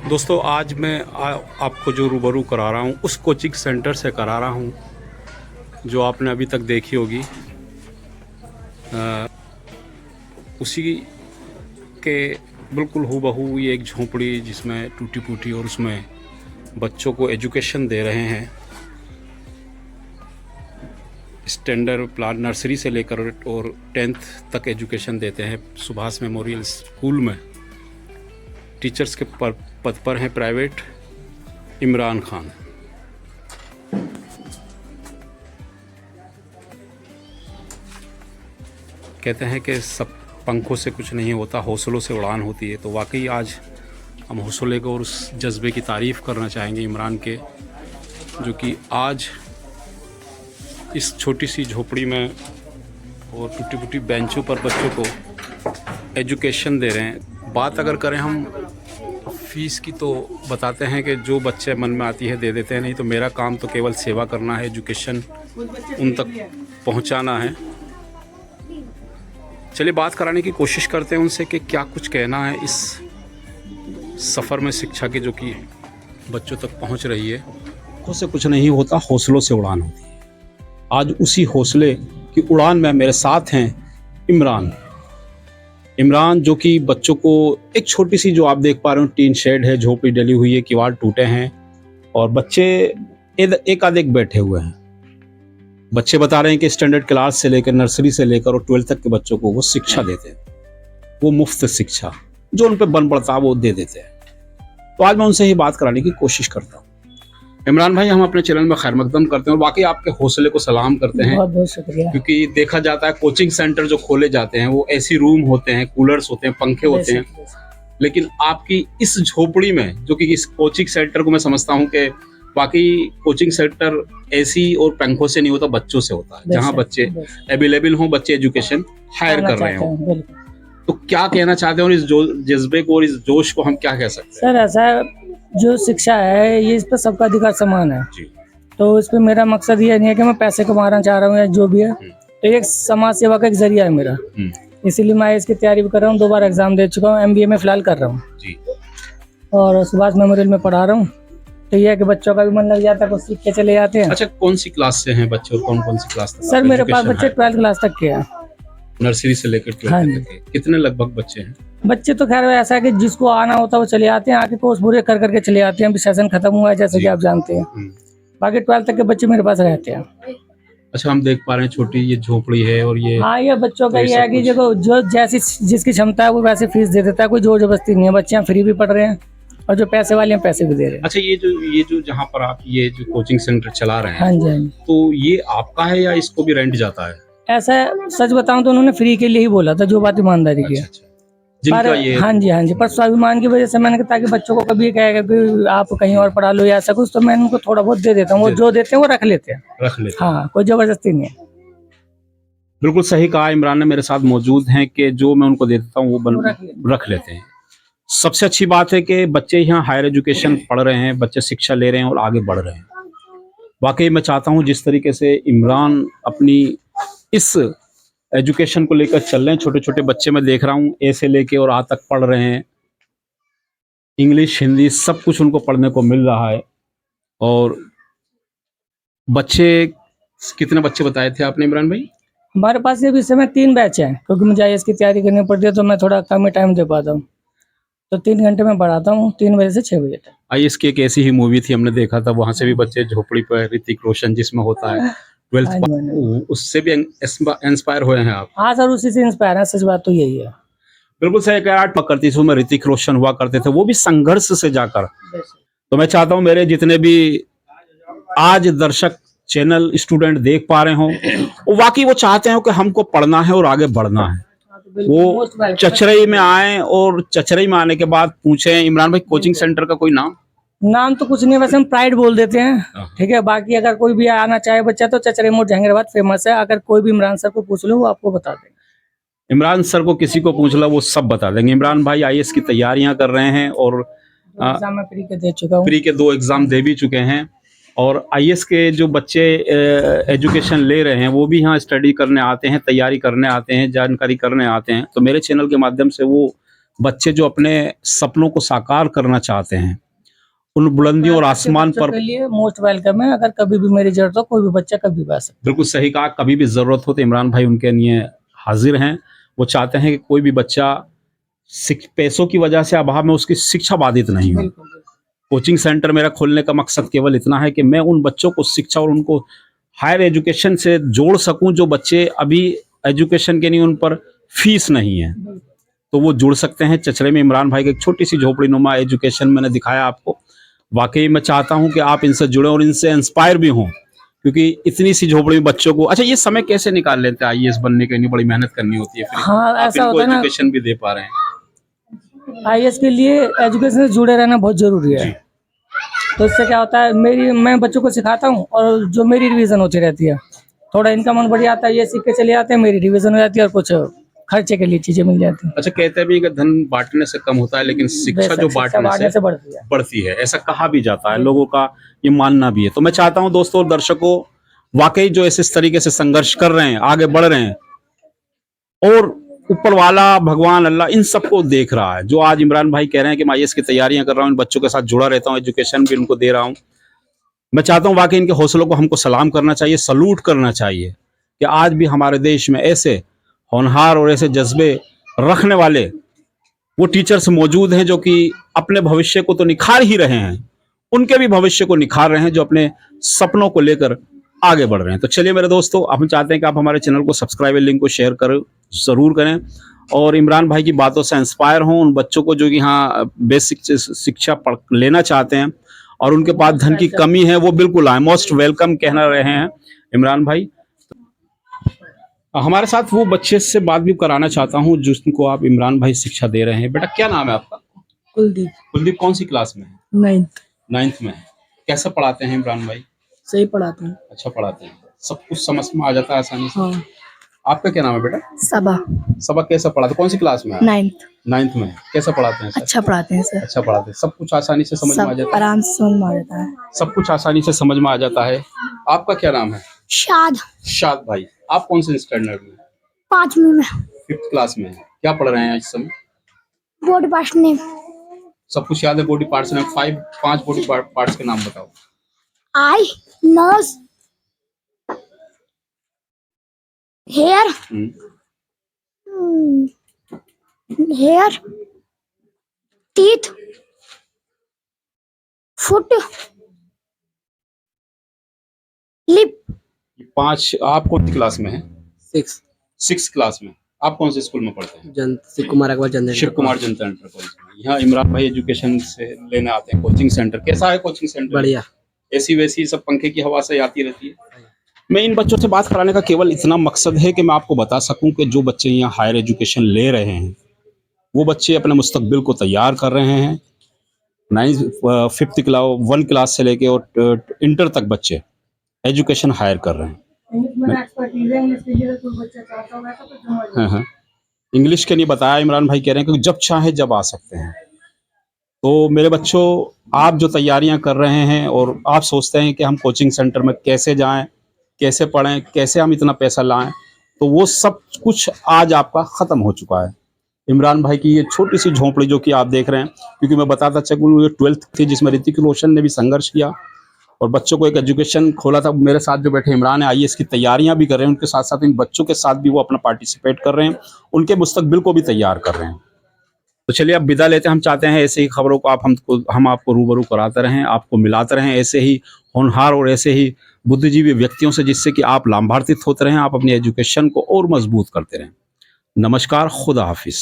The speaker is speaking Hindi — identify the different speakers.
Speaker 1: दोस्तों आज मैं आपको जो रूबरू करा रहा हूँ उस कोचिंग सेंटर से करा रहा हूँ जो आपने अभी तक देखी होगी। उसी के बिल्कुल हूबहू ये एक झोंपड़ी जिसमें टूटी फूटी और उसमें बच्चों को एजुकेशन दे रहे हैं। स्टैंडर्ड प्लान नर्सरी से लेकर और 10th तक एजुकेशन देते हैं। सुभाष मेमोरियल स्कूल में टीचर्स के पद पर हैं प्राइवेट इमरान खान। कहते हैं कि सब पंखों से कुछ नहीं होता, हौसलों से उड़ान होती है। तो वाकई आज हम हौसले को और उस जज्बे की तारीफ़ करना चाहेंगे इमरान के, जो कि आज इस छोटी सी झोपड़ी में और टूटी फूटी बेंचों पर बच्चों को एजुकेशन दे रहे हैं। बात अगर करें हम फ़ीस की तो बताते हैं कि जो बच्चे मन में आती है दे देते हैं, नहीं तो मेरा काम तो केवल सेवा करना है, एजुकेशन उन तक पहुंचाना है। चलिए बात कराने की कोशिश करते हैं उनसे कि क्या कुछ कहना है इस सफ़र में शिक्षा के, जो कि बच्चों तक पहुंच रही है। खुद से कुछ नहीं होता, हौसलों से उड़ान होती है। आज उसी हौसले की उड़ान में मेरे साथ हैं इमरान, जो कि बच्चों को एक छोटी सी, जो आप देख पा रहे हो, टीन शेड है, झोपड़ी डली हुई है, किवाड़ टूटे हैं और बच्चे एक आध एक बैठे हुए हैं। बच्चे बता रहे हैं कि स्टैंडर्ड क्लास से लेकर नर्सरी से लेकर और 12th तक के बच्चों को वो शिक्षा देते हैं, वो मुफ्त शिक्षा जो उन पर बन पड़ता है वो दे देते हैं। तो आज मैं उनसे ही बात कराने की कोशिश करता हूँ। इमरान भाई, हम अपने चैनल में खैर मकदम करते हैं और वाकई आपके हौसले को सलाम करते हैं।
Speaker 2: बहुत बहुत शुक्रिया।
Speaker 1: क्योंकि देखा जाता है कोचिंग सेंटर जो खोले जाते हैं वो एसी रूम होते हैं, कूलर्स होते हैं, पंखे होते हैं, लेकिन आपकी इस झोपड़ी में, जो कि इस कोचिंग सेंटर को मैं समझता हूँ कि बाकी कोचिंग सेंटर एसी और पंखों से नहीं होता, बच्चों से होता है, जहाँ बच्चे अवेलेबल हों, बच्चे एजुकेशन हायर कर रहे हों। तो क्या कहना चाहते हैं और इस जज्बे को और इस जोश को हम क्या कह सकते हैं?
Speaker 2: सर, ऐसा जो शिक्षा है ये, इस पर सबका अधिकार समान है
Speaker 1: जी।
Speaker 2: तो इस पर मेरा मकसद ये नहीं है कि मैं पैसे कमाना चाह रहा हूँ या जो भी है, तो एक समाज सेवा का एक जरिया है मेरा, इसीलिए मैं इसकी तैयारी भी कर रहा हूँ। 2 बार एग्जाम दे चुका हूँ, MBA में फिलहाल कर रहा हूँ और सुभाष मेमोरियल में पढ़ा रहा हूँ। तो ये है कि बच्चों का भी मन लग जाता है, कुछ सीख के चले जाते हैं।
Speaker 1: अच्छा, कौन सी क्लास से हैं बच्चे और कौन सी क्लास तक?
Speaker 2: सर मेरे पास बच्चे 12th क्लास तक के हैं,
Speaker 1: नर्सरी से लेकर 12th तक के। कितने लगभग बच्चे हैं?
Speaker 2: बच्चे तो खैर ऐसा है कि जिसको आना होता है वो चले आते हैं, आके कोर्स पूरे कर करके चले आते हैं। अभी सेशन खत्म हुआ है जैसे कि आप जानते हैं। बाकी 12th तक के बच्चे मेरे पास रहते हैं।
Speaker 1: अच्छा, हम देख पा रहे हैं छोटी ये झोपड़ी है और ये,
Speaker 2: हाँ, ये बच्चों का ये है कि जो जैसी जिसकी क्षमता है वो वैसे फीस दे देता है, कोई जोर जबरदस्ती नहीं है। बच्चे यहाँ फ्री भी पढ़ रहे हैं और जो पैसे वाले हैं पैसे भी दे रहे हैं।
Speaker 1: अच्छा, ये जो जहाँ पर आप ये जो कोचिंग सेंटर चला रहे हैं,
Speaker 2: हाँ जी, हाँ जी,
Speaker 1: तो ये आपका है या इसको भी रेंट जाता है?
Speaker 2: ऐसा सच बताऊं तो उन्होंने फ्री के लिए ही बोला था, जो बात ईमानदारी की है।
Speaker 1: जिनका ये,
Speaker 2: हाँ जी, हाँ जी, पर स्वाभिमान की वजह से मैंने कहा ताकि बच्चों को कभी कहेगा कि आप कहीं और पढ़ा लो या ऐसा कुछ, तो मैं उनको थोड़ा बहुत दे देता हूँ। वो जो देते हैं वो रख लेते हैं। हाँ, कोई जबरदस्ती नहीं है।
Speaker 1: बिल्कुल सही कहा इमरान ने, मेरे साथ मौजूद हैं कि जो मैं उनको दे देता हूँ वो रख लेते हैं। सबसे अच्छी बात है कि बच्चे यहाँ हायर एजुकेशन पढ़ रहे हैं, बच्चे शिक्षा ले रहे हैं और आगे बढ़ रहे हैं। वाकई मैं चाहता हूँ जिस तरीके से इमरान अपनी इस एजुकेशन को लेकर चल रहे हैं, छोटे छोटे बच्चे मैं देख रहा हूँ ए से लेके और आ तक पढ़ रहे हैं, इंग्लिश हिंदी सब कुछ उनको पढ़ने को मिल रहा है। और बच्चे, कितने बच्चे बताए थे आपने इमरान भाई?
Speaker 2: हमारे पास ये भी इस समय 3 बैच हैं, क्योंकि मुझे IAS की तैयारी करनी पड़ती है तो मैं थोड़ा कम ही टाइम दे पाता हूँ। तो 3 घंटे में पढ़ाता हूँ, 3 बजे से 6 बजे तक।
Speaker 1: IAS की एक ऐसी ही मूवी थी, हमने देखा था, वहां से भी बच्चे झोपड़ी पर, ऋतिक रोशन जिसमें होता है 12th, उससे भी इंस्पायर हुए हैं आप?
Speaker 2: हाँ सर, उसी से इंस्पायर है, सच बात तो यही है।
Speaker 1: बिल्कुल सही कहा। करती थी उसमें ऋतिक रोशन हुआ करते थे, वो भी संघर्ष से जाकर। तो मैं चाहता हूँ मेरे जितने भी आज दर्शक चैनल स्टूडेंट देख पा रहे हों, वो वाकई वो चाहते हैं कि हमको पढ़ना है और आगे बढ़ना है। वो चचरई में आए और चचरई में आने के बाद पूछे इमरान भाई कोचिंग सेंटर का कोई नाम
Speaker 2: तो कुछ नहीं, वैसे हम प्राइड बोल देते हैं, ठीक है। बाकी अगर कोई भी आना चाहे बच्चा तो चचरे मोड़ जहांगीराबाद फेमस है। अगर कोई भी इमरान सर को पूछ लो वो आपको बता देंगे।
Speaker 1: इमरान सर को किसी को पूछ लो वो सब बता देंगे। इमरान भाई IAS की तैयारियां कर रहे हैं और
Speaker 2: एग्जाम में फ्री के दे चुका हूँ,
Speaker 1: फ्री के 2 एग्जाम दे भी चुके हैं। और IAS के जो बच्चे एजुकेशन ले रहे हैं वो भी यहाँ स्टडी करने आते हैं, तैयारी करने आते हैं, जानकारी करने आते हैं। तो मेरे चैनल के माध्यम से वो बच्चे जो अपने सपनों को साकार करना चाहते हैं, उन बुलंदियों और आसमान
Speaker 2: बच्चों
Speaker 1: पर,
Speaker 2: के लिए मोस्ट वेलकम है। अगर कभी भी मेरी जरूरत हो, कोई भी बच्चा कभी भी आ सकता
Speaker 1: बिल्कुल सही कहा, कभी भी ज़रूरत हो तो इमरान भाई उनके लिए हाजिर हैं। वो चाहते हैं कि कोई भी बच्चा पैसों की वजह से अभाव में उसकी शिक्षा बाधित नहीं
Speaker 2: है।
Speaker 1: हो। कोचिंग सेंटर मेरा खोलने का मकसद केवल इतना है कि मैं उन बच्चों को शिक्षा और उनको हायर एजुकेशन से जोड़ सकूं जो बच्चे अभी एजुकेशन के लिए उन पर फीस नहीं है, तो वो जुड़ सकते हैं। चचरे में इमरान भाई की एक छोटी सी झोपड़ी नुमा एजुकेशन मैंने दिखाया आपको। वाकई मैं चाहता हूं कि आप इनसे जुड़े और इनसे इंस्पायर भी हों, क्योंकि इतनी सी झोपड़ी में बच्चों को, अच्छा ये समय कैसे निकाल लेते हैं आईएएस बनने के लिए? बड़ी मेहनत करनी होती है, फिर
Speaker 2: हाँ,
Speaker 1: आप
Speaker 2: ऐसा
Speaker 1: इनको
Speaker 2: होता है ना।
Speaker 1: एजुकेशन भी दे पा रहे हैं।
Speaker 2: आईएएस के लिए एजुकेशन से जुड़े रहना बहुत जरूरी है।
Speaker 1: जी।
Speaker 2: तो इससे क्या होता है, मैं बच्चों को सिखाता हूँ और जो मेरी रिवीजन होती रहती है, थोड़ा इनका मन बढ़ जाता है, ये सीख के चले जाते हैं, मेरी रिवीजन हो जाती है और कुछ खर्चे के लिए चीजें मिल जाती हैं।
Speaker 1: अच्छा, कहते भी कि धन बांटने से कम होता है, लेकिन शिक्षा जो बांटने से बढ़ती है, ऐसा कहा भी जाता है, लोगों का ये मानना भी है। तो मैं चाहता हूं दोस्तों और दर्शकों, वाकई जो इस तरीके से संघर्ष कर रहे हैं, आगे बढ़ रहे हैं, और ऊपर वाला भगवान अल्लाह इन सबको देख रहा है। जो आज इमरान भाई कह रहे हैं कि मैं आईएएस की तैयारियां कर रहा हूं, इन बच्चों के साथ जुड़ा रहता हूं, एजुकेशन भी उनको दे रहा हूं, मैं चाहता हूं वाकई इनके हौसलों को हमको सलाम करना चाहिए, सलूट करना चाहिए कि आज भी हमारे देश में ऐसे होनहार और ऐसे जज्बे रखने वाले वो टीचर्स मौजूद हैं जो कि अपने भविष्य को तो निखार ही रहे हैं, उनके भी भविष्य को निखार रहे हैं, जो अपने सपनों को लेकर आगे बढ़ रहे हैं। तो चलिए मेरे दोस्तों, हम चाहते हैं कि आप हमारे चैनल को सब्सक्राइब, लिंक को शेयर करें, ज़रूर करें, और इमरान भाई की बातों से इंस्पायर हों। उन बच्चों को जो कि यहाँ बेसिक शिक्षा पढ़ लेना चाहते हैं और उनके पास धन की कमी है, वो बिल्कुल आए, मोस्ट वेलकम कहना रहे हैं इमरान भाई। हमारे साथ वो बच्चे से बात भी कराना चाहता हूँ जिसको आप इमरान भाई शिक्षा दे रहे हैं। बेटा क्या नाम है आपका?
Speaker 2: कुलदीप।
Speaker 1: कुलदीप कौन सी क्लास में है? 9th में है। कैसे पढ़ाते हैं इमरान भाई?
Speaker 2: सही पढ़ाते हैं।
Speaker 1: अच्छा पढ़ाते हैं, सब कुछ समझ में आ जाता है आसानी से?
Speaker 2: हाँ।
Speaker 1: आपका क्या नाम है बेटा?
Speaker 2: सबा।
Speaker 1: सबक कैसा पढ़ाते, कौन सी क्लास में है?
Speaker 2: 9th
Speaker 1: में है। कैसा पढ़ाते हैं सर?
Speaker 2: अच्छा पढ़ाते हैं सर।
Speaker 1: अच्छा पढ़ाते हैं, सब कुछ आसानी से समझ में आ जाता है?
Speaker 2: आराम से समझ में आ जाता है।
Speaker 1: सब कुछ आसानी से समझ में आ जाता है। आपका क्या नाम है?
Speaker 3: शाद।
Speaker 1: शाद भाई, आप कौन से स्टैंडर्ड में?
Speaker 3: 5वीं में।
Speaker 1: 5th क्लास में है। क्या पढ़ रहे हैं इस समय?
Speaker 3: बॉडी पार्ट्स ने
Speaker 1: सब कुछ याद है? बॉडी पार्ट्स में 5 बॉडी पार्ट्स के नाम बताओ।
Speaker 3: Eye, nose, hair, hair, teeth, foot, lip.
Speaker 1: 5। आप कौन सी क्लास में हैं?
Speaker 4: 6
Speaker 1: क्लास में। आप कौन से स्कूल में पढ़ते हैं?
Speaker 4: शिव कुमार अकबर जनता
Speaker 1: शिव कुमार जनता इंटर कॉलेज में। यहाँ इमरान भाई एजुकेशन से लेने आते हैं। कोचिंग सेंटर कैसा है? कोचिंग सेंटर
Speaker 4: बढ़िया,
Speaker 1: एसी वैसी सब पंखे की हवा से आती रहती है। मैं इन बच्चों से बात कराने का केवल इतना मकसद है कि मैं आपको बता सकूं कि जो बच्चे यहाँ हायर एजुकेशन ले रहे हैं, वो बच्चे अपने मुस्तकबिल को तैयार कर रहे हैं। 5th क्लास 1 क्लास से लेके और इंटर तक बच्चे एजुकेशन हायर कर रहे हैं। हाँ, इंग्लिश के नहीं बताया, इमरान भाई कह रहे हैं कि जब चाहे जब आ सकते हैं। तो मेरे बच्चों, आप जो तैयारियां कर रहे हैं और आप सोचते हैं कि हम कोचिंग सेंटर में कैसे जाएं, कैसे पढ़ें, कैसे हम इतना पैसा लाएं, तो वो सब कुछ आज आपका ख़त्म हो चुका है। इमरान भाई की ये छोटी सी झोंपड़ी जो कि आप देख रहे हैं, क्योंकि मैं बताता चलूँ, ये 12th थी जिसमें ऋतिक रोशन ने भी संघर्ष किया और बच्चों को एक एजुकेशन खोला था। मेरे साथ जो बैठे इमरान है, आईएएस की तैयारियां भी कर रहे हैं, उनके साथ साथ इन बच्चों के साथ भी वो अपना पार्टिसिपेट कर रहे हैं, उनके मुस्तकबिल को भी तैयार कर रहे हैं। तो चलिए अब विदा लेते हैं। हम चाहते हैं ऐसे ही खबरों को हम आपको रूबरू कराते रहें, आपको मिलाते रहें ऐसे ही होनहार और ऐसे ही बुद्धिजीवी व्यक्तियों से, जिससे कि आप लाभान्वित होते रहें, आप अपनी एजुकेशन को और मजबूत करते रहें। नमस्कार, खुदा हाफिज।